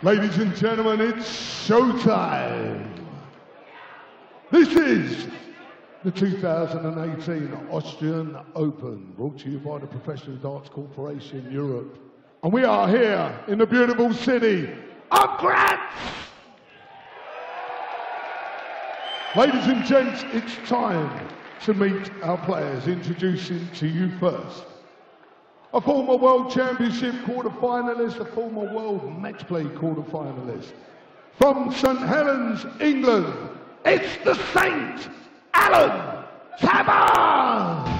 Ladies and gentlemen, it's showtime. This is the 2018 Austrian Open, brought to you by the Professional Darts Corporation Europe. And we are here in the beautiful city of Graz. Ladies and gents, it's time to meet our players. Introducing to you first, a former World Championship quarter-finalist, a former World Match Play quarter-finalist. From St Helens, England, it's the Saint, Alan Tabern!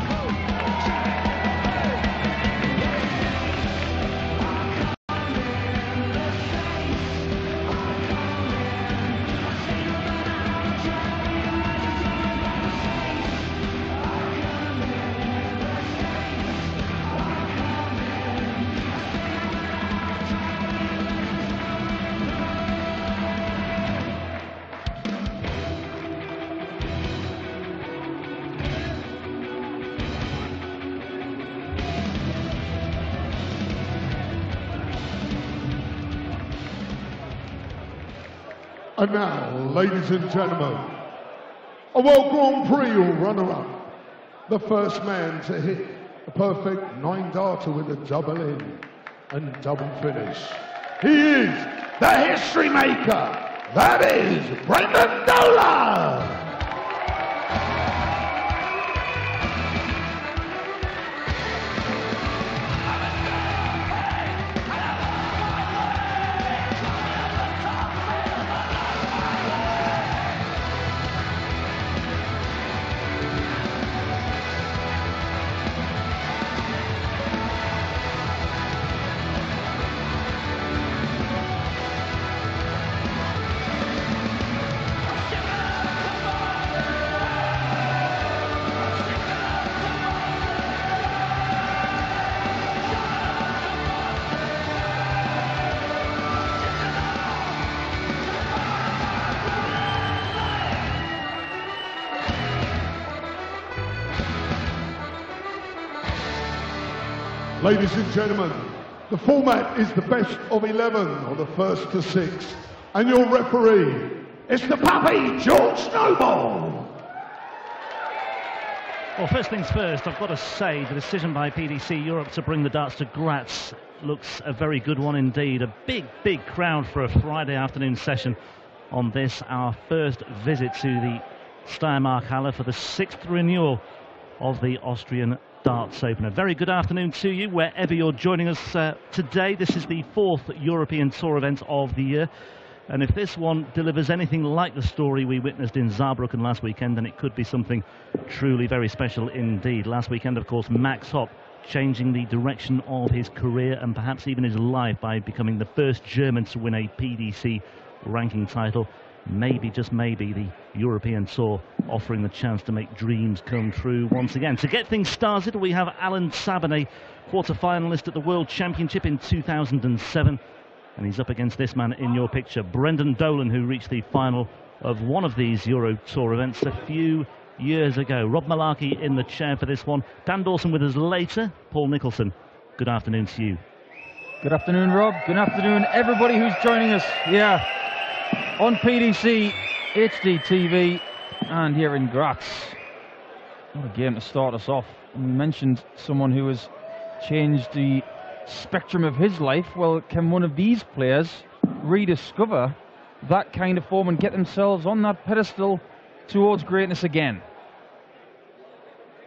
And now, ladies and gentlemen, a World Grand Prix runner-up, the first man to hit a perfect 9-darter with a double in and double finish. He is the history maker, that is Dolan! Ladies and gentlemen, the format is the best of 11 or the first to 6. And your referee is the puppy, George Noble. Well, first things first, I've got to say the decision by PDC Europe to bring the darts to Graz looks a very good one indeed. A big crowd for a Friday afternoon session on this, our first visit to the Steiermark Halle for the 6th renewal of the Austrian Darts Open. A very good afternoon to you wherever you're joining us today. This is the 4th European Tour event of the year, and if this one delivers anything like the story we witnessed in Saarbrücken last weekend, then it could be something truly very special indeed. Last weekend, of course, Max Hopp changing the direction of his career and perhaps even his life by becoming the first German to win a PDC ranking title. Maybe, just maybe, the European Tour offering the chance to make dreams come true once again. To get things started, we have Alan Tabern, a quarter-finalist at the World Championship in 2007. And he's up against this man in your picture, Brendan Dolan, who reached the final of one of these Euro Tour events a few years ago. Rob Malarkey in the chair for this one. Dan Dawson with us later. Paul Nicholson, good afternoon to you. Good afternoon, Rob. Good afternoon, everybody who's joining us. Yeah. On PDC, HD TV, and here in Graz. What a game to start us off. We mentioned someone who has changed the spectrum of his life. Well, can one of these players rediscover that kind of form and get themselves on that pedestal towards greatness again?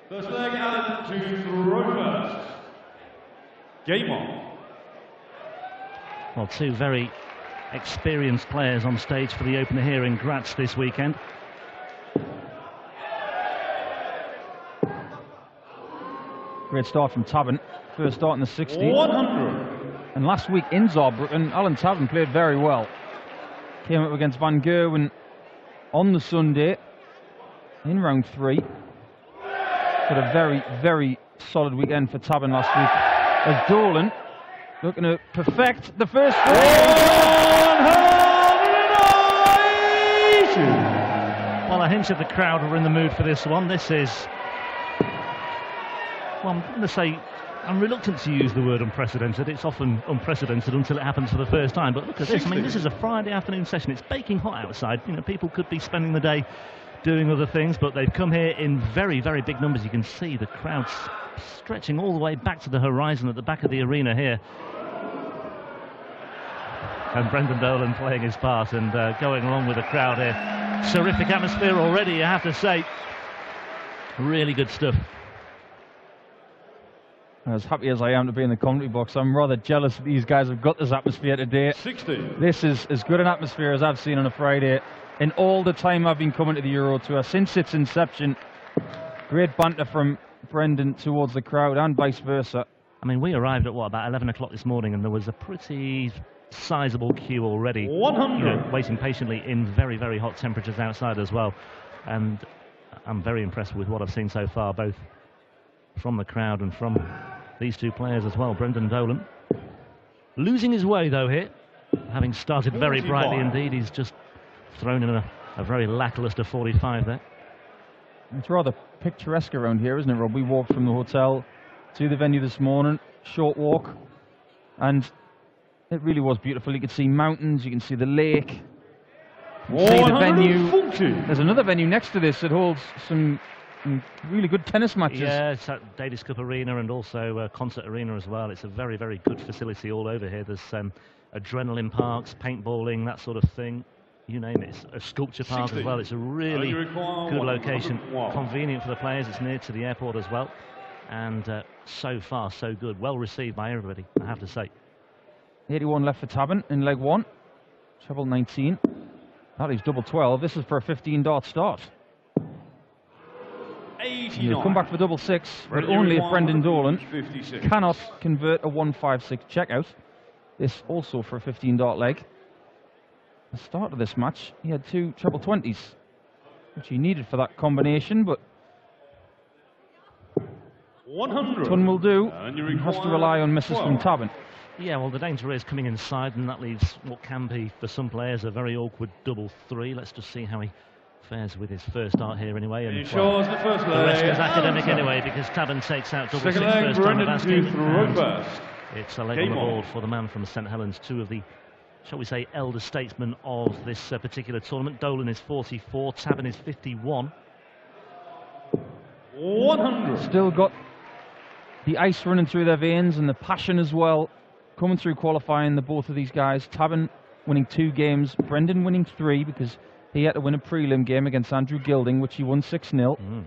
First leg, Alan to throw first. Game on. Well, two very experienced players on stage for the opener here in Graz this weekend. Great start from Tabern. First start in the 60. 100. And last week in Saarbrücken, Alan Tabern played very well. Came up against Van Gerwen on the Sunday in round 3. But a very solid weekend for Tabern last week. As Dolan looking to perfect the first Well, a hint of the crowd are in the mood for this one. This is, well, I'm going to say I'm reluctant to use the word unprecedented. It's often unprecedented until it happens for the first time. But look at this. I mean, this is a Friday afternoon session. It's baking hot outside. You know, people could be spending the day doing other things, but they've come here in very, very big numbers. You can see the crowds stretching all the way back to the horizon at the back of the arena here. And Brendan Dolan playing his part and going along with the crowd here. Terrific atmosphere already, you have to say. Really good stuff. As happy as I am to be in the commentary box, I'm rather jealous that these guys have got this atmosphere today. 60. This is as good an atmosphere as I've seen on a Friday in all the time I've been coming to the Euro Tour since its inception. Great banter from Brendan towards the crowd and vice versa. I mean, we arrived at, what, about 11 o'clock this morning, and there was a pretty sizable queue already. 100. You know, waiting patiently in very, very hot temperatures outside as well. And I'm very impressed with what I've seen so far, both from the crowd and from these two players as well. Brendan Dolan losing his way though here, having started very brightly indeed. He's just thrown in a very lackluster 45 there. It's rather picturesque around here, isn't it, Rob? We walked from the hotel to the venue this morning, short walk, and it really was beautiful. You could see mountains, you can see the lake, you can see the venue. There's another venue next to this that holds some really good tennis matches. Yeah, it's at Davis Cup Arena and also Concert Arena as well. It's a very, very good facility all over here. There's adrenaline parks, paintballing, that sort of thing. You name it. It's a sculpture park as well. It's a really good location. Convenient for the players. It's near to the airport as well. And so far, so good. Well received by everybody, I have to say. 81 left for Tabern in leg one. Treble 19. That is double 12. This is for a 15-dart start. 89. He'll come back for double 6, but only if Brendan Dolan cannot convert a 1-5-6 checkout. This also for a 15-dart leg. The start of this match, he had 2 treble 20s, which he needed for that combination, but 100. Ton will do. He has to rely on misses from Tabern. Yeah, well, the danger is coming inside, and that leaves what can be, for some players, a very awkward double 3. Let's just see how he fares with his first start here anyway. And Ensures the first leg. The rest is academic anyway, because Tabern takes out double 6 first time of asking. It's a leg on the board for the man from St Helens, 2 of the, shall we say, elder statesmen of this particular tournament. Dolan is 44, Tabern is 51. 100. Still got the ice running through their veins and the passion as well, coming through qualifying, the both of these guys. Tabern winning 2 games, Brendan winning 3 because he had to win a prelim game against Andrew Gilding, which he won 6-0.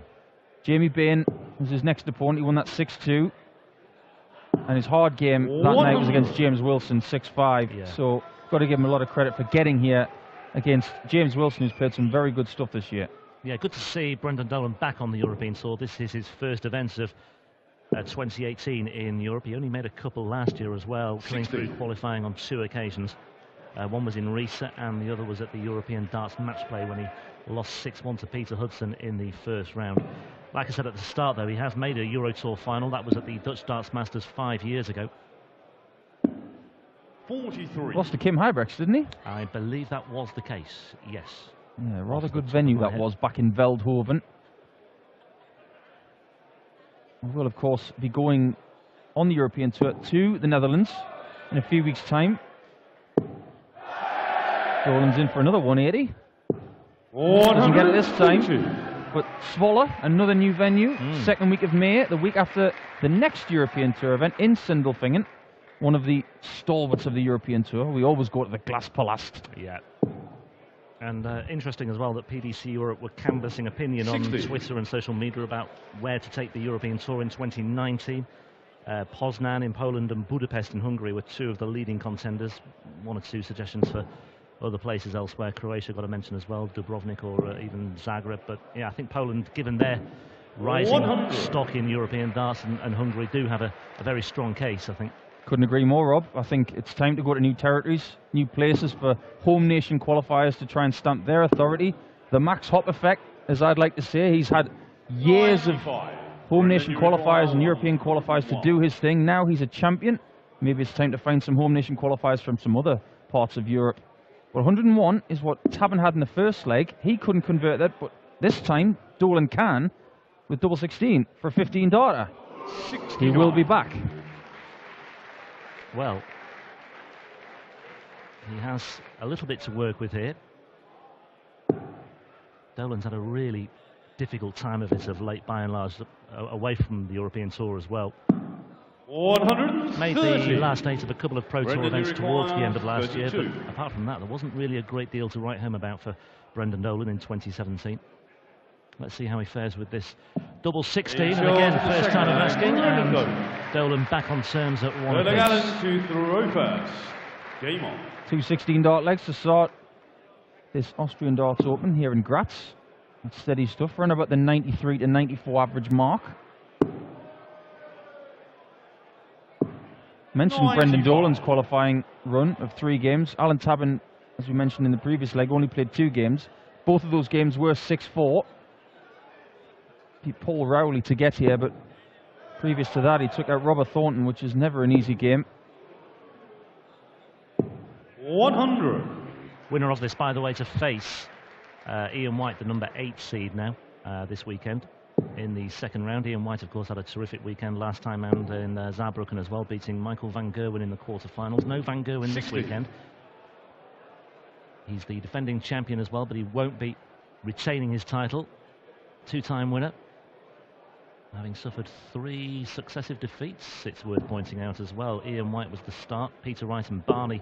Jamie Bain was his next opponent. He won that 6-2. And his hard game that night was against James Wilson, 6-5. Yeah. So, got to give him a lot of credit for getting here against James Wilson, who's played some very good stuff this year. Yeah, good to see Brendan Dolan back on the European tour. This is his first event of 2018 in Europe. He only made a couple last year as well, coming through qualifying on 2 occasions. One was in Riesa and the other was at the European Darts match play when he lost 6-1 to Peter Hudson in the first round. Like I said at the start though, he has made a Euro Tour final. That was at the Dutch Darts Masters 5 years ago. 43. Lost to Kim Huybrechts, didn't he? I believe that was the case, yes. Yeah, rather good venue that was back in Veldhoven. We will, of course, be going on the European Tour to the Netherlands in a few weeks' time. Dolan's in for another 180. Doesn't get it this time. But Zwolle, another new venue, second week of May, the week after the next European Tour event in Sindelfingen. One of the stalwarts of the European Tour. We always go to the Glaspalast. Yeah. And interesting as well that PDC Europe were canvassing opinion on Twitter and social media about where to take the European Tour in 2019. Poznan in Poland and Budapest in Hungary were 2 of the leading contenders. 1 or 2 suggestions for other places elsewhere. Croatia got a mention as well, Dubrovnik or even Zagreb. But yeah, I think Poland, given their rising stock in European darts, and Hungary do have a very strong case, I think. Couldn't agree more, Rob. I think it's time to go to new territories, new places for home nation qualifiers to try and stamp their authority. The Max Hopp effect, as I'd like to say. He's had years of home nation qualifiers and European qualifiers to do his thing. Now he's a champion. Maybe it's time to find some home nation qualifiers from some other parts of Europe. Well, 101 is what Tabern had in the first leg. He couldn't convert that, but this time Dolan can with double 16 for a 15-darter. he will be back. Well, he has a little bit to work with here. Dolan's had a really difficult time of it of late, by and large, away from the European Tour as well. 130. Made the last 8 of a couple of Pro Tour Brendan, events towards the end of last year, 32. but apart from that, there wasn't really a great deal to write home about for Brendan Dolan in 2017. Let's see how he fares with this double 16, and again, first time of asking, and Dolan back on terms at 1 Dolan apiece. to throw first. Game on. 2 16-dart legs to start this Austrian darts open here in Graz. That's steady stuff, around about the 93 to 94 average mark. Mentioned 95. Brendan Dolan's qualifying run of 3 games. Alan Tabern, as we mentioned in the previous leg, only played 2 games. Both of those games were 6-4. Beat Paul Rowley to get here, but previous to that he took out Robert Thornton, which is never an easy game. 100. Winner of this, by the way, to face Ian White, the number 8 seed now this weekend in the second round. Ian White, of course, had a terrific weekend last time and in Saarbrücken as well, beating Michael van Gerwen in the quarterfinals. No van Gerwen this weekend. He's the defending champion as well, but he won't be retaining his title. 2-time winner, having suffered 3 successive defeats, it's worth pointing out as well. Ian White was the start. Peter Wright and Barney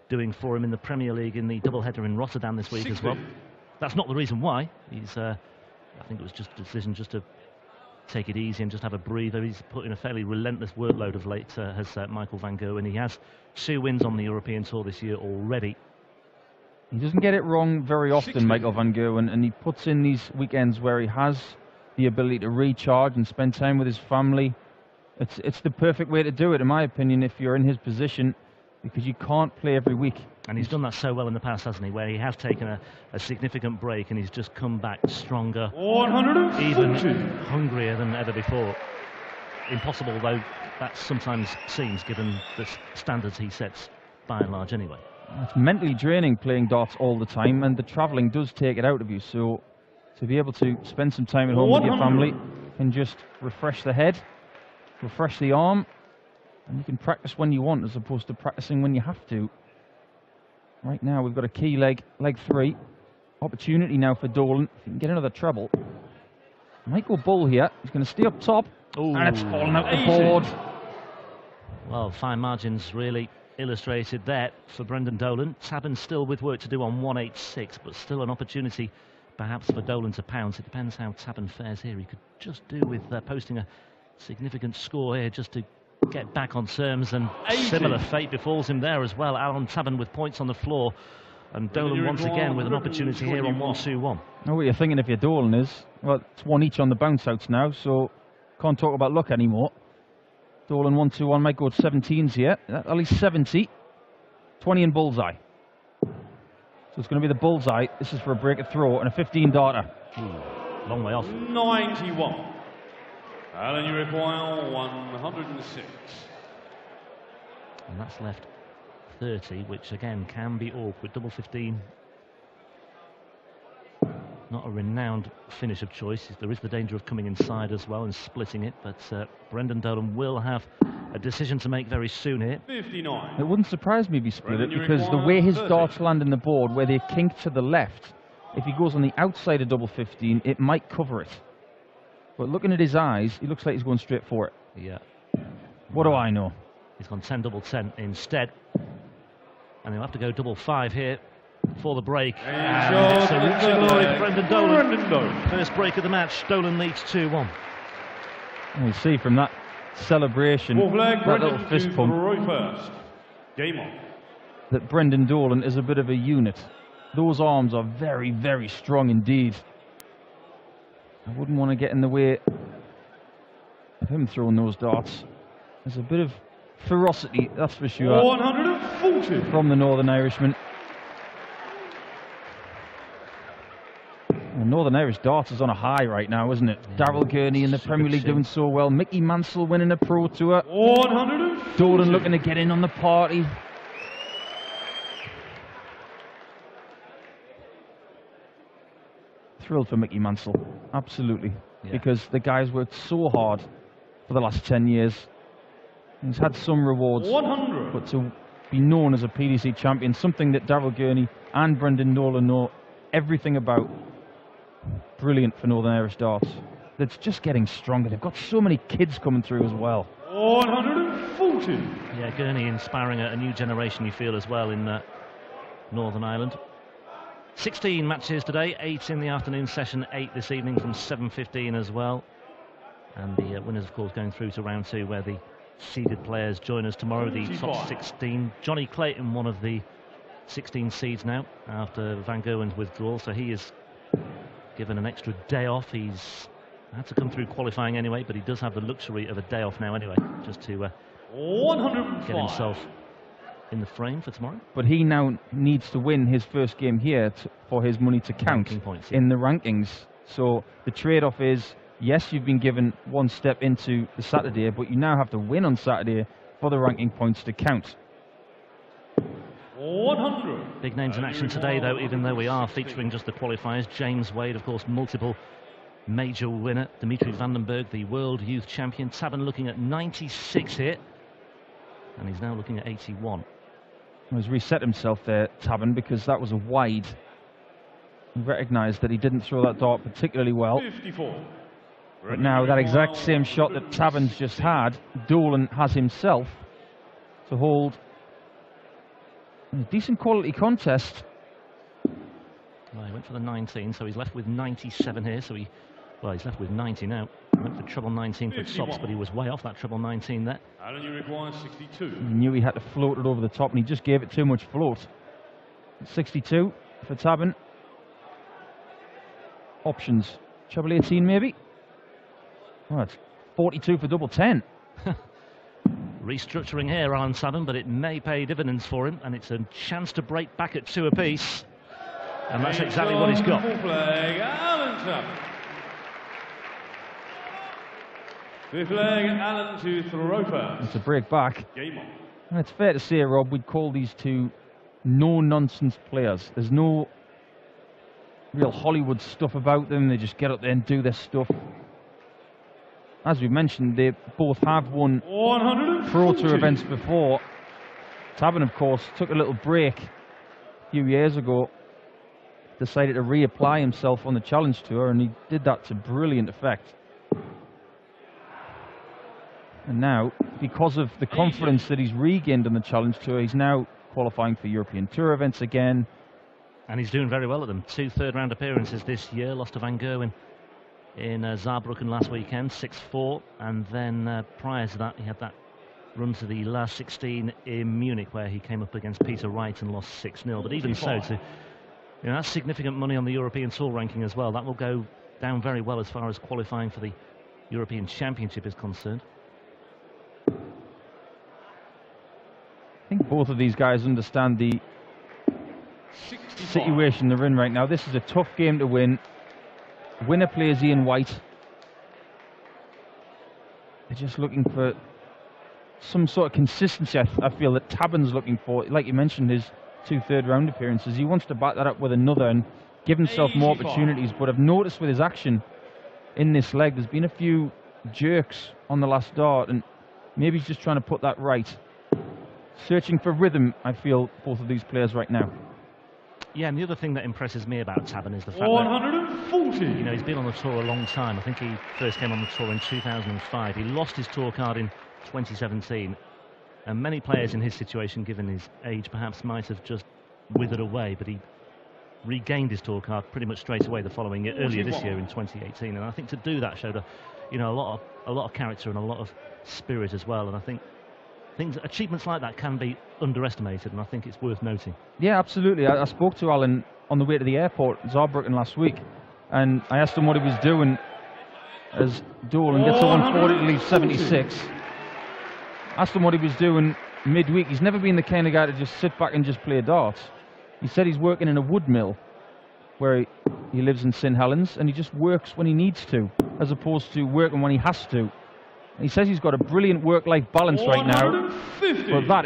doing for him in the Premier League in the doubleheader in Rotterdam this week 60. as well. That's not the reason why. He's, I think it was just a decision just to take it easy and just have a breather. He's put in a fairly relentless workload of late, has Michael van Gerwen. He has 2 wins on the European Tour this year already. He doesn't get it wrong very often, 60. Michael van Gerwen, and he puts in these weekends where he has the ability to recharge and spend time with his family. It's the perfect way to do it, in my opinion, if you're in his position, because you can't play every week. And he's done that so well in the past, hasn't he, where he has taken a significant break and he's just come back stronger, 140. even hungrier than ever before. Impossible, though, that sometimes seems, given the standards he sets by and large anyway. It's mentally draining playing darts all the time, and the travelling does take it out of you. So to be able to spend some time at home with your family and just refresh the head, refresh the arm, and you can practice when you want as opposed to practicing when you have to. Right now we've got a key leg, leg 3. Opportunity now for Dolan. If he can get another treble. Might go bull here. He's going to stay up top. Ooh, And it's fallen out the easy. board. Well, fine margins really illustrated there for Brendan Dolan. Tabern still with work to do on 186, but still an opportunity perhaps for Dolan to pounce. It depends how Tabern fares here. He could just do with posting a significant score here just to get back on terms, and 80. similar fate befalls him there as well. Alan Tabern with points on the floor, and Dolan once again with an opportunity here on 1-2-1. Now what you're thinking if you're Dolan is, well, it's 1 each on the bounce outs now, so can't talk about luck anymore. Dolan 1-2-1 might go at 17s here, at least 70. 20 in bullseye. So it's going to be the bullseye. This is for a break, a throw, and a 15-darter. Long way off. 91. Alan, you require 106. And that's left 30, which again can be awkward. Double 15. Not a renowned finish of choice. There is the danger of coming inside as well and splitting it, but Brendan Dolan will have a decision to make very soon here. 59. It wouldn't surprise me if he split it, Brendan, you because the require way his 30. darts land in the board, where they kink to the left, if he goes on the outside of double 15, it might cover it. But looking at his eyes, he looks like he's going straight for it. Yeah. What do I know? He's gone 10 double 10 instead. And he'll have to go double 5 here for the break. And it's a reaching glory for Brendan Dolan. First break of the match, Dolan leads 2-1. And you see from that celebration, Fourth leg, that little Brendan fist to pump, throw first. Game on. that Brendan Dolan is a bit of a unit. Those arms are very, very strong indeed. I wouldn't want to get in the way of him throwing those darts. There's a bit of ferocity, that's for sure, 140. from the Northern Irishman. The Northern Irish darts is on a high right now, isn't it? Yeah, Darryl Gurney in the Premier League doing so well. Mickey Mansell winning a Pro Tour. 140. Dolan looking to get in on the party. Thrilled for Mickey Mansell, absolutely. Yeah. Because the guy's worked so hard for the last 10 years. He's had some rewards, 100. but to be known as a PDC champion, something that Daryl Gurney and Brendan Dolan know everything about. Brilliant for Northern Irish darts. That's just getting stronger. They've got so many kids coming through as well. 140. Yeah, Gurney inspiring a new generation, you feel, as well in Northern Ireland. 16 matches today, 8 in the afternoon session, 8 this evening from 7:15 as well. And the winners, of course, going through to round 2, where the seeded players join us tomorrow, the top 16. Johnny Clayton, one of the 16 seeds now, after Van Gerwen's withdrawal, so he is given an extra day off. He's had to come through qualifying anyway, but he does have the luxury of a day off now anyway, just to get himself in the frame for tomorrow. But he now needs to win his first game here for his money to count points, in the rankings. So the trade-off is, yes, you've been given one step into the Saturday, but you now have to win on Saturday for the ranking points to count. 100. Big names in action today, though, even though we are featuring just the qualifiers. James Wade, of course, multiple major winner. Dimitri Vandenberg, the world youth champion. Tabern looking at 96 here, and he's now looking at 81. He's reset himself there, Tabern, because that was a wide. He recognised that he didn't throw that dart particularly well. 54. But now that exact same shot that Tabern's just had, Dolan has himself to hold a decent quality contest. Well, he went for the 19, so he's left with 97 here. So he's left with 90 now. He went for treble 19 for tops, but he was way off that treble 19 there. Alan, you require 62. He knew he had to float it over the top, and he just gave it too much float. 62 for Tabern. Options. Treble 18 maybe. Oh, it's 42 for double 10. Restructuring here, Alan Tabern, but it may pay dividends for him, and it's a chance to break back at 2 apiece. And that's exactly what he's got. Flag, Alan Tabern. The flag, Alan to throw first. It's a break back. Game on. And it's fair to say, Rob, we'd call these two no-nonsense players. There's no real Hollywood stuff about them. They just get up there and do their stuff. As we mentioned, they both have won Pro Tour events before. Tabern, of course, took a little break a few years ago, decided to reapply himself on the Challenge Tour, and he did that to brilliant effect. And now, because of the confidence that he's regained on the Challenge Tour, he's now qualifying for European Tour events again. And he's doing very well at them. 2 third-round appearances this year. Lost to Van Gerwen in Saarbrücken last weekend, 6-4. And then prior to that, he had that run to the last 16 in Munich, where he came up against Peter Wright and lost 6-0. But even so, that's significant money on the European Tour ranking as well. That will go down very well as far as qualifying for the European Championship is concerned. I think both of these guys understand the situation they're in right now. This is a tough game to win. Winner plays Ian White. They're just looking for some sort of consistency, I feel, that Tabern's looking for. Like you mentioned, his 2 third-round appearances. He wants to back that up with another and give himself more opportunities. But I've noticed with his action in this leg, there's been a few jerks on the last dart, and maybe he's just trying to put that right. Searching for rhythm, I feel, both of these players right now. Yeah, and the other thing that impresses me about Tabern is the fact that, he's been on the tour a long time. I think he first came on the tour in 2005. He lost his tour card in 2017. And many players in his situation, given his age, perhaps might have just withered away, but he regained his tour card pretty much straight away the following year, earlier this year in 2018. And I think to do that showed a lot of character and a lot of spirit as well. And I think achievements like that can be underestimated, and I think it's worth noting. Yeah, absolutely. I spoke to Alan on the way to the airport in Saarbrücken last week, and I asked him what he was doing as Dolan gets a 140 to leave 76. Asked him what he was doing midweek. He's never been the kind of guy to just sit back and just play darts. He said he's working in a wood mill where he lives in St Helens, and he just works when he needs to, as opposed to working when he has to. He says he's got a brilliant work-life balance right now, but that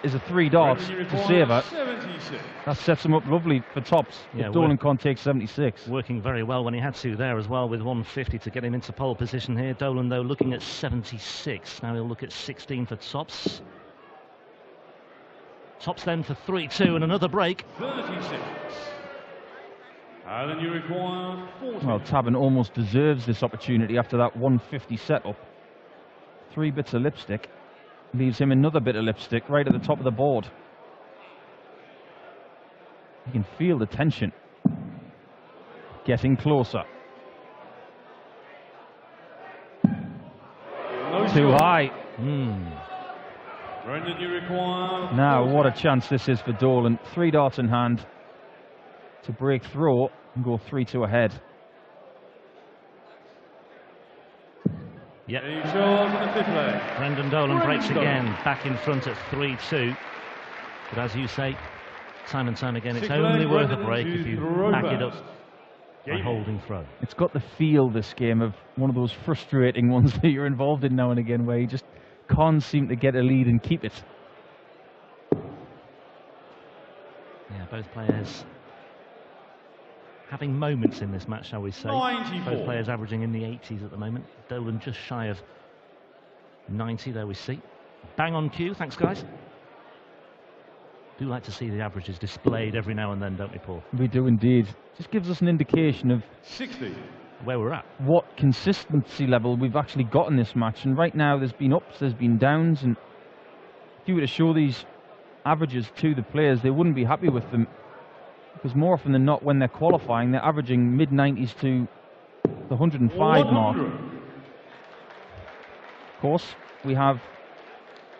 is a 3 darts to save it. 76. That sets him up lovely for tops. Yeah, if Dolan can't take 76. Working very well when he had to there as well, with 150 to get him into pole position here. Dolan, though, looking at 76. Now he'll look at 16 for tops. Tops then for 3-2 and another break. 36. And then you require 40. Well, Tabern almost deserves this opportunity after that 150 setup. 3 bits of lipstick. Leaves him another bit of lipstick right at the top of the board. You can feel the tension getting closer. No Too shot. high. Brendan, you require Now, 40. what a chance this is for Dolan. 3 darts in hand to break through and go 3-2 ahead. Yep. He shows in the 5th leg. Brendan Dolan breaks again, back in front at 3-2. But as you say, time and time again, it's 6th only leg, worth a Brendan break to if you throw back it first. up by Game holding throw. It's got the feel, this game, of one of those frustrating ones that you're involved in now and again, where you just can't seem to get a lead and keep it. Yeah, both players having moments in this match, shall we say. 94. Both players averaging in the 80s at the moment. Dolan just shy of 90, there we see. Bang on cue, thanks guys. Do like to see the averages displayed every now and then, don't we, Paul? We do indeed. Just gives us an indication of 60. Where we're at. what consistency level we've actually got in this match. And right now there's been ups, there's been downs, and if you were to show these averages to the players, they wouldn't be happy with them, because more often than not when they're qualifying, they're averaging mid-90s to the 105 mark. 100. Of course, we have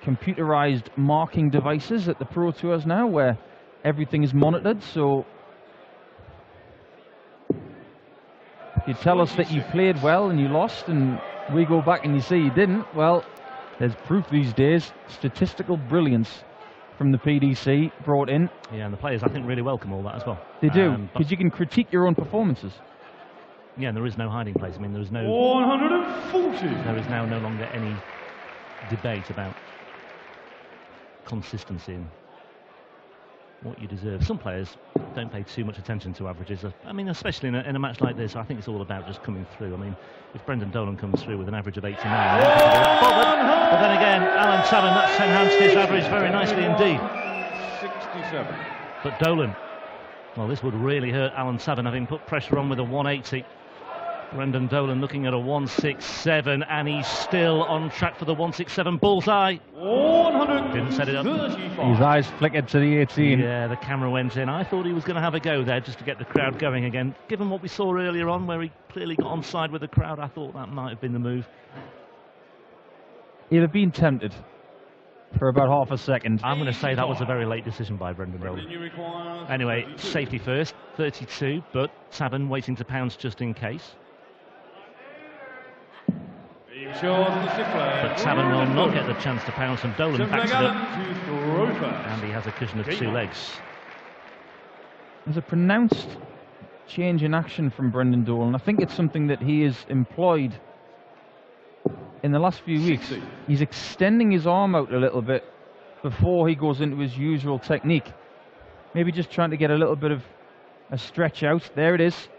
computerized marking devices at the Pro Tours now, where everything is monitored. So if you tell us that you played well and you lost, and we go back and you say you didn't, well, there's proof these days. Statistical brilliance from the PDC brought in. Yeah, and the players, I think, really welcome all that as well. They do, But because you can critique your own performances. yeah, and there is no hiding place. I mean, there is no... 140. There is now no longer any debate about consistency and what you deserve. Some players don't pay too much attention to averages. I mean, especially in a match like this, I think it's all about just coming through. I mean, if Brendan Dolan comes through with an average of 89, but then again, Alan Tabern, that's enhanced his average very nicely indeed. 67. But Dolan, well, this would really hurt Alan Tabern, having put pressure on with a 180. Brendan Dolan looking at a 167, and he's still on track for the 167 bullseye. 135. Didn't set it up. His eyes flickered to the 18. Yeah, the camera went in. I thought he was going to have a go there just to get the crowd going again. Given what we saw earlier on, where he clearly got on side with the crowd, I thought that might have been the move. He'd have been tempted for about half a second. I'm going to say that was a very late decision by Brendan Dolan. You require Anyway, 32. safety first, 32, but Tabern waiting to pounce just in case. He shows in the 6th leg. But Tabern will not get the chance to pounce, and Dolan 7th leg backs it up, Allen to throw first. and he has a cushion of Game 2 on. legs. There's a pronounced change in action from Brendan Dolan. I think it's something that he has employed in the last few weeks. 60. He's extending his arm out a little bit before he goes into his usual technique. Maybe just trying to get a little bit of a stretch out. There it is.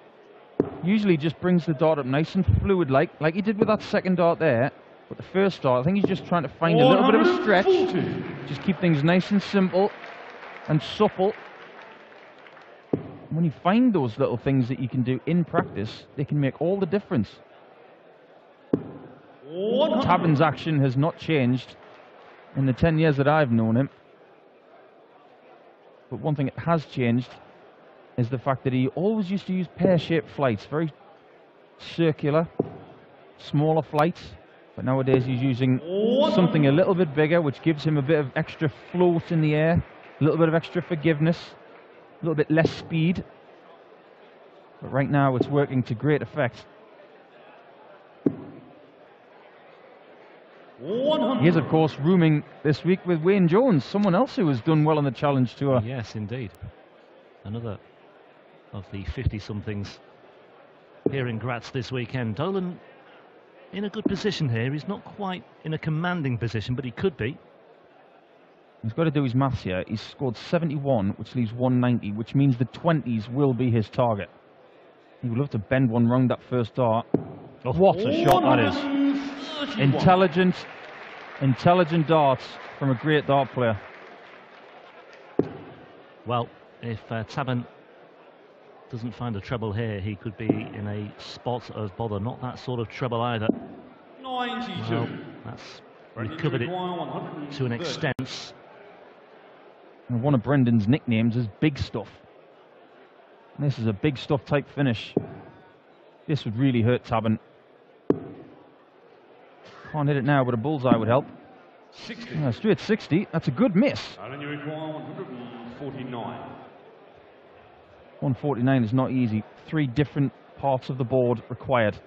Usually just brings the dart up nice and fluid like he did with that second dart there. But the first dart, I think he's just trying to find a little bit of a stretch. 140. Just keep things nice and simple and supple. When you find those little things that you can do in practice, they can make all the difference. 100. Tabern's action has not changed in the 10 years that I've known him. But one thing that has changed is the fact that he always used to use pear-shaped flights, very circular, smaller flights. But nowadays he's using something a little bit bigger, which gives him a bit of extra float in the air, a little bit of extra forgiveness, a little bit less speed. But right now it's working to great effect. 100. He is, of course, rooming this week with Wayne Jones, someone else who has done well on the Challenge Tour. Yes, indeed. Another of the 50-somethings here in Graz this weekend. Dolan in a good position here. He's not quite in a commanding position, but he could be. He's got to do his maths here. He's scored 71, which leaves 190, which means the 20s will be his target. He would love to bend one round that first dart. Oh, what a shot that is. Intelligent darts from a great dart player. Well, if Tabern doesn't find a treble here, he could be in a spot of bother. Not that sort of trouble either. 92. Well, that's recovered it to an extent. And one of Brendan's nicknames is Big Stuff. And this is a Big Stuff type finish. This would really hurt Tabern. Can't hit it now, but a bullseye would help. 60. Straight 60. That's a good miss. And you require 149. 149 is not easy. 3 different parts of the board required.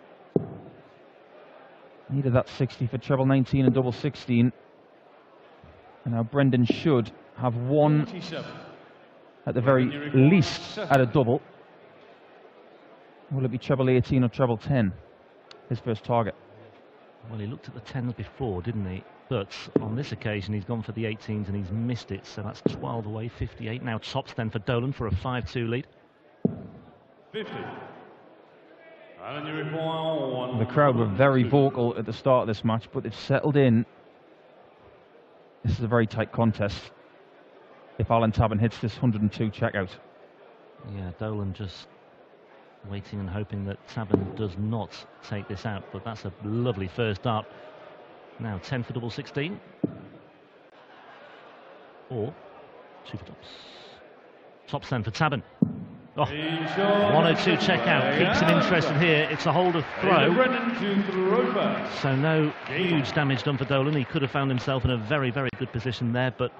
Needed that 60 for treble 19 and double 16. And now Brendan should have one 47. at the very least at a double. Will it be treble 18 or treble 10? His first target. Well, he looked at the 10s before, didn't he? But on this occasion, he's gone for the 18s and he's missed it. So that's 12 away, 58. Now tops then for Dolan for a 5-2 lead. 50. And you require 1. The crowd were very vocal at the start of this match, but they've settled in. This is a very tight contest. If Alan Tabern hits this 102 checkout. Yeah, Dolan just waiting and hoping that Tabern does not take this out, but that's a lovely first dart. Now 10 for double 16. Or 2 for tops. Tops then for Tabern. Oh, 102 checkout keeps him interested here. It's a hold of throw. So no huge damage done for Dolan. He could have found himself in a very, very good position there, but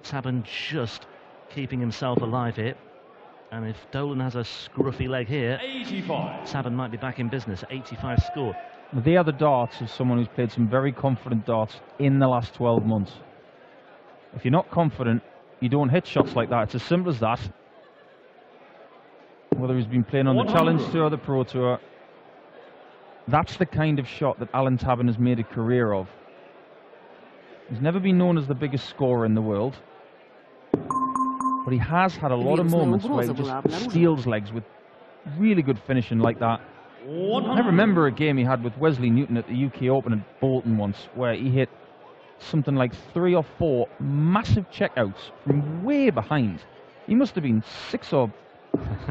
Tabern just keeping himself alive here. And if Dolan has a scruffy leg here, 85. Tabern might be back in business. 85 score. They are the darts of someone who's played some very confident darts in the last 12 months. If you're not confident, you don't hit shots like that. It's as simple as that. Whether he's been playing on the Challenge Tour or the Pro Tour, that's the kind of shot that Alan Tabern has made a career of. He's never been known as the biggest scorer in the world, but he has had a lot of moments where he just steals legs with really good finishing like that. I remember a game he had with Wesley Newton at the UK Open at Bolton once, where he hit something like 3 or 4 massive checkouts from way behind. He must have been 6 or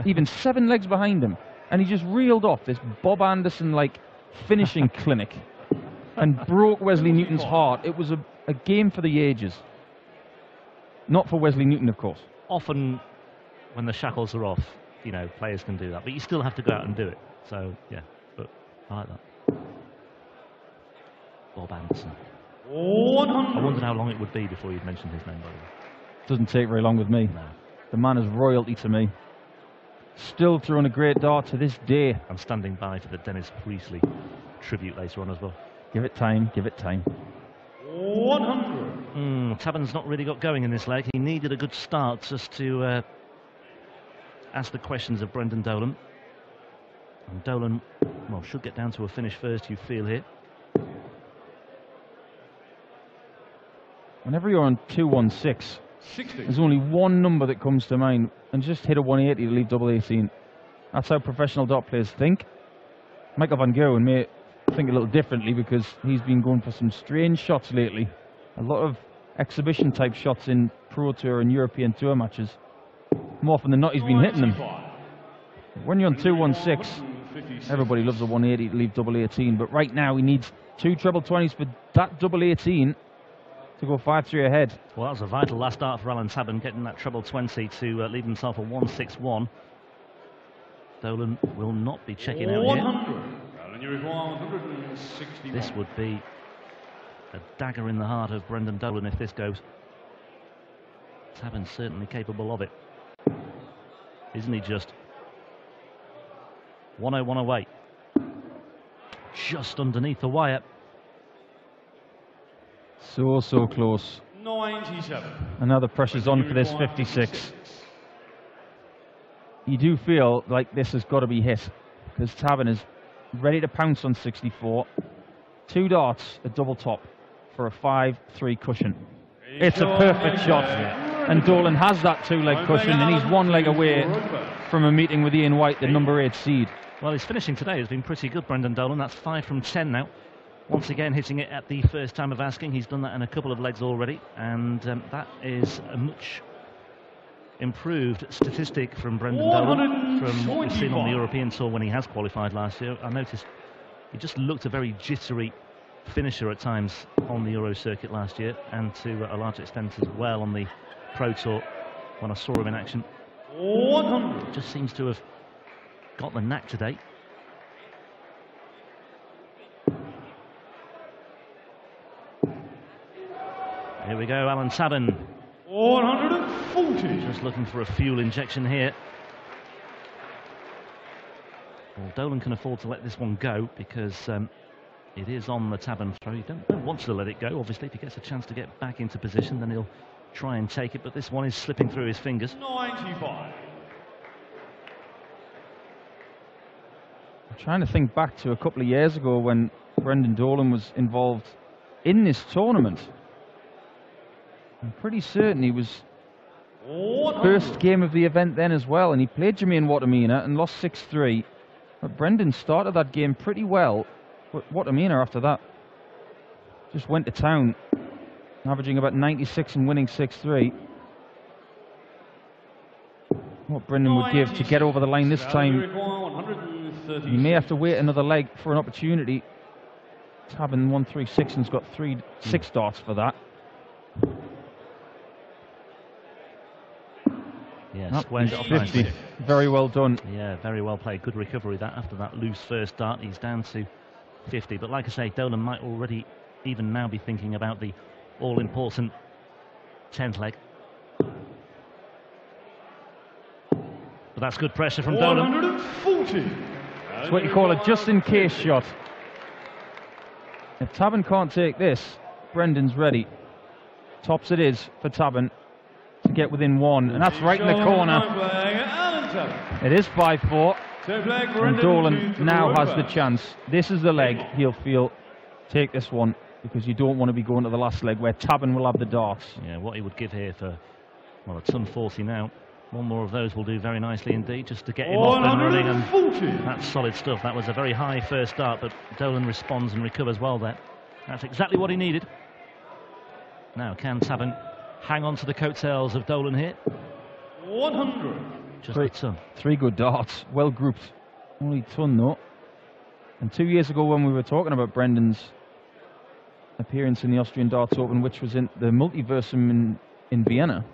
even 7 legs behind him, and he just reeled off this Bob Anderson-like finishing clinic and broke Wesley Newton's heart. It was a game for the ages. Not for Wesley Newton, of course. Often when the shackles are off, you know, players can do that, but you still have to go out and do it. So yeah, but I like that. Bob Anderson. I wondered how long it would be before you'd mentioned his name, by the way. Doesn't take very long with me. No. The man is royalty to me. Still throwing a great dart to this day. I'm standing by for the Dennis Priestley tribute later on as well. Give it time, give it time. 100. Tabern's not really got going in this leg. He needed a good start just to ask the questions of Brendan Dolan. And Dolan, well, should get down to a finish first, you feel here. Whenever you're on 216, 60. there's only one number that comes to mind, and just hit a 180 to leave double 18. That's how professional dart players think. Michael van Gerwen may think a little differently because he's been going for some strange shots lately. A lot of exhibition type shots in Pro Tour and European Tour matches. More often than not, he's been hitting them. When you're on 216, everybody loves a 180 to leave double 18, but right now he needs 2 treble 20s for that double 18 to go 5-3 ahead. Well, that was a vital last start for Alan Tabern, getting that treble 20 to leave himself a 161. Dolan will not be checking out here. This would be a dagger in the heart of Brendan Dolan if this goes. Tabern's certainly capable of it. Isn't he just? 101 away. Just underneath the wire. So close. 97. And now the pressure's on for this 56. You do feel like this has got to be hit because Tabern is ready to pounce on 64. 2 darts, a double top for a 5-3 cushion. It's a perfect shot. And Dolan has that two-leg cushion, and he's one leg away from a meeting with Ian White, the number 8 seed. Well, his finishing today has been pretty good, Brendan Dolan. That's 5 from 10 now. Once again, hitting it at the first time of asking. He's done that in a couple of legs already, and that is a much improved statistic from Brendan Dolan from what we've seen on the European Tour when he has qualified last year. I noticed he just looked a very jittery finisher at times on the Euro circuit last year, and to a large extent as well on the Pro Tour when I saw him in action. 100. Just seems to have got the knack today. Here we go, Alan Tabern. 140. Just looking for a fuel injection here. Well, Dolan can afford to let this one go because it is on the Tabern throw. You don't want to let it go, obviously. If he gets a chance to get back into position, then he'll try and take it, but this one is slipping through his fingers. 95. I'm trying to think back to a couple of years ago when Brendan Dolan was involved in this tournament. I'm pretty certain he was first game of the event then as well, and he played Jermaine Watamina and lost 6-3. But Brendan started that game pretty well, but Watamina after that just went to town, averaging about 96 and winning 6-3. What Brendan would give to get over the line this time. He may have to wait another leg for an opportunity. Tabern 136 and's got 6 darts for that. Yes, 50. Very well done. Yeah, very well played. Good recovery that after that loose first dart. He's down to 50. But like I say, Dolan might already even now be thinking about the all-important 10th leg. But that's good pressure from Dolan. 140. That's what you call a just-in-case shot. If Tabern can't take this, Brendan's ready. Tops it is for Tabern to get within 1, and that's right in the corner. It is 5-4, and Dolan now has the chance. This is the leg he'll feel. Take this one, because you don't want to be going to the last leg where Tabern will have the darts. Yeah, what he would give here for, well, a ton 40 now. One more of those will do very nicely indeed, just to get him off and running, and that's solid stuff. That was a very high first start, but Dolan responds and recovers well there. That's exactly what he needed. Now, can Tabern hang on to the coattails of Dolan here? 100. Just a ton. 3 good darts, well grouped. Only ton though. And 2 years ago when we were talking about Brendan's appearance in the Austrian Darts Open, which was in the Multiversum in Vienna,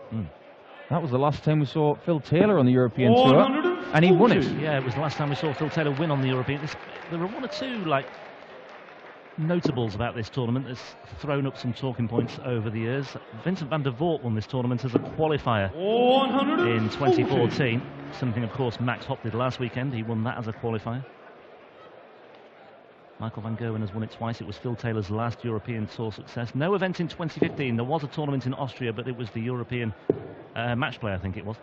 that was the last time we saw Phil Taylor on the European Tour, and he won it. Yeah, it was the last time we saw Phil Taylor win on the European. There were one or two notables about this tournament that's thrown up some talking points over the years. Vincent van der Voort won this tournament as a qualifier in 2014. Something, of course, Max Hopp did last weekend. He won that as a qualifier. Michael van Gerwen has won it twice. It was Phil Taylor's last European Tour success. No event in 2015. There was a tournament in Austria, but it was the European match play, I think it was.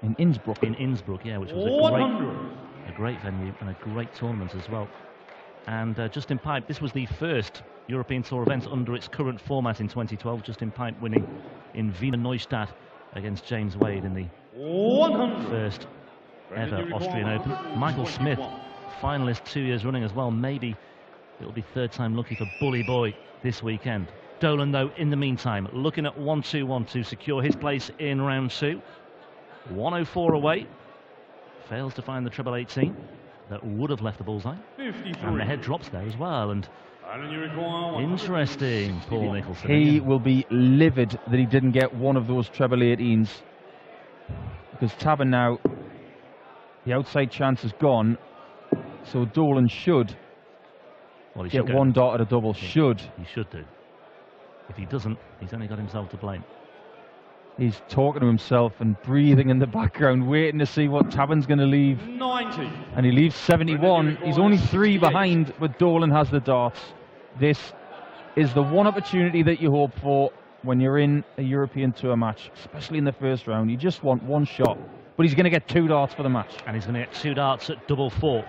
In Innsbruck. In Innsbruck, yeah, which was a great venue and a great tournament as well. And Justin Pipe, this was the first European Tour event under its current format in 2012. Justin Pipe winning in Wiener Neustadt against James Wade in the first ever Austrian Open. Michael Smith, finalist 2 years running as well. Maybe it'll be third time lucky for Bully Boy this weekend. Dolan, though, in the meantime, looking at 1-2-1 to secure his place in round 2. 104 away. Fails to find the treble 18. That would have left the bullseye. 53. And the head drops there as well. And interesting, Paul Nicholson. He will be livid that he didn't get one of those treble 18s. Because Tabern now, the outside chance is gone. So Dolan should get one dart at a double. He should do. If he doesn't, he's only got himself to blame. He's talking to himself and breathing in the background, waiting to see what Tabern's going to leave. 90. And he leaves 71. He's only 3 behind, but Dolan has the darts. This is the one opportunity that you hope for when you're in a European Tour match, especially in the first round. You just want one shot, but he's going to get 2 darts for the match. And he's going to get 2 darts at double 4.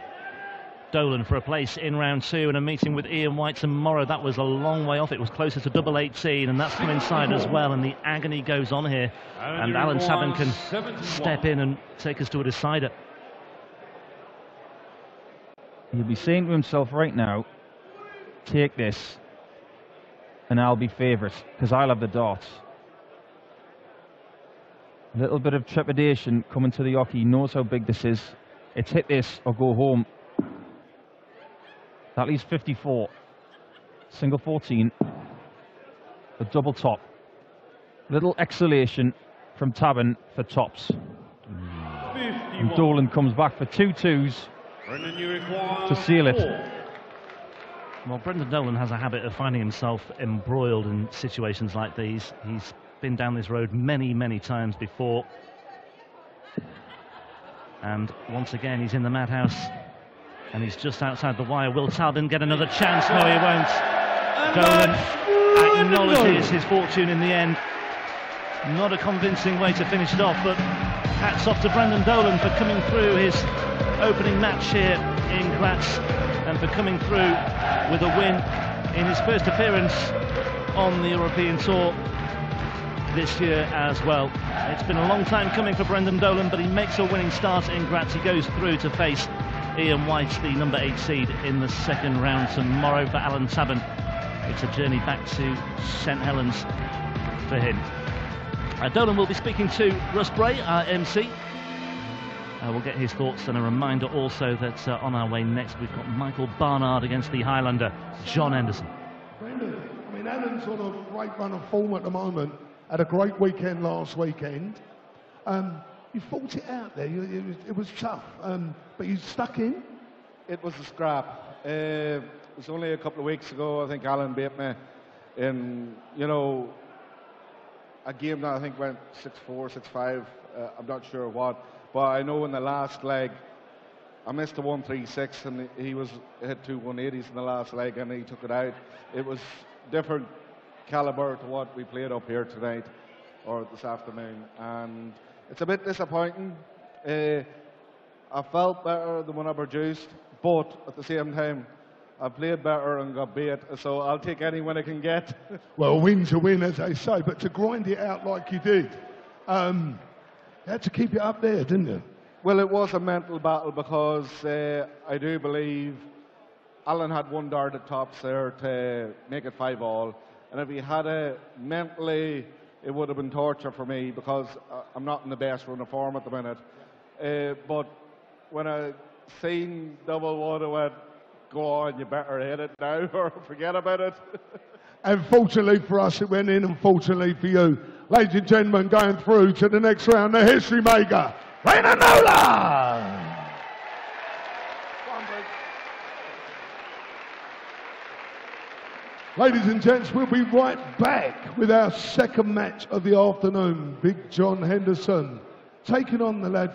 Dolan for a place in round 2 and a meeting with Ian White tomorrow. That was a long way off. It was closer to double 18, and that's come inside as well, and the agony goes on here. And Alan Tabern can step in and take us to a decider. He'll be saying to himself right now, take this and I'll be favourite because I'll have the darts. A little bit of trepidation coming to the hockey. He knows how big this is. It's hit this or go home. That leaves 54. Single 14. A double top. Little exhalation from Tabern for tops. And Dolan comes back for 2 twos to seal it. Well, Brendan Dolan has a habit of finding himself embroiled in situations like these. He's been down this road many, many times before. And once again, he's in the madhouse. And he's just outside the wire. Will Tabern get another chance? No, he won't. Dolan acknowledges his fortune in the end. Not a convincing way to finish it off, but hats off to Brendan Dolan for coming through his opening match here in Graz and for coming through with a win in his first appearance on the European Tour this year as well. It's been a long time coming for Brendan Dolan, but he makes a winning start in Graz. He goes through to face Ian White, the number 8 seed, in the second round tomorrow. For Alan Tabern, it's a journey back to St Helens for him. Dolan will be speaking to Russ Bray, our MC. We'll get his thoughts, and a reminder also that on our way next we've got Michael Barnard against the Highlander, John Henderson. Brendan, I mean, Alan's on a great run of form at the moment. Had a great weekend last weekend. You fought it out there. It was tough, but you stuck in. It was a scrap. It was only a couple of weeks ago. I think Alan beat me in, a game that I think went 6-4, 6-5. I'm not sure what, but I know in the last leg I missed a 1-3-6, and he hit 2 180s in the last leg, and he took it out. It was different caliber to what we played up here tonight or this afternoon, and it's a bit disappointing. I felt better than when I produced, but at the same time I played better and got beat, so I'll take any win I can get. Well, a win's a win, as they say, but to grind it out like you did, you had to keep it up there, didn't you? Well, it was a mental battle because I do believe Alan had one dart at tops there to make it 5-all, and if he had it mentally, it would have been torture for me because I'm not in the best run of form at the minute. But when I seen double one, I went, go on, you better hit it now or forget about it. And fortunately for us, it went in, and fortunately for you. Ladies and gentlemen, going through to the next round, the history maker, Brendan Dolan! Ladies and gents, we'll be right back with our second match of the afternoon. Big John Henderson taking on the lad